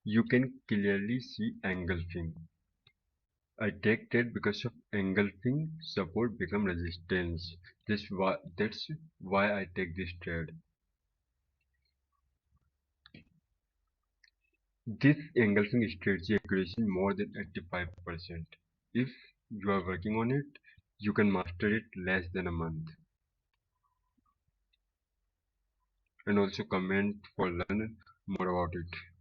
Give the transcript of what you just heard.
You can clearly see engulfing. I take that because of engulfing support become resistance. That's why I take this trade. This engulfing strategy accuracy more than 85%. If you are working on it, you can master it less than a month. And also comment for learn more about it.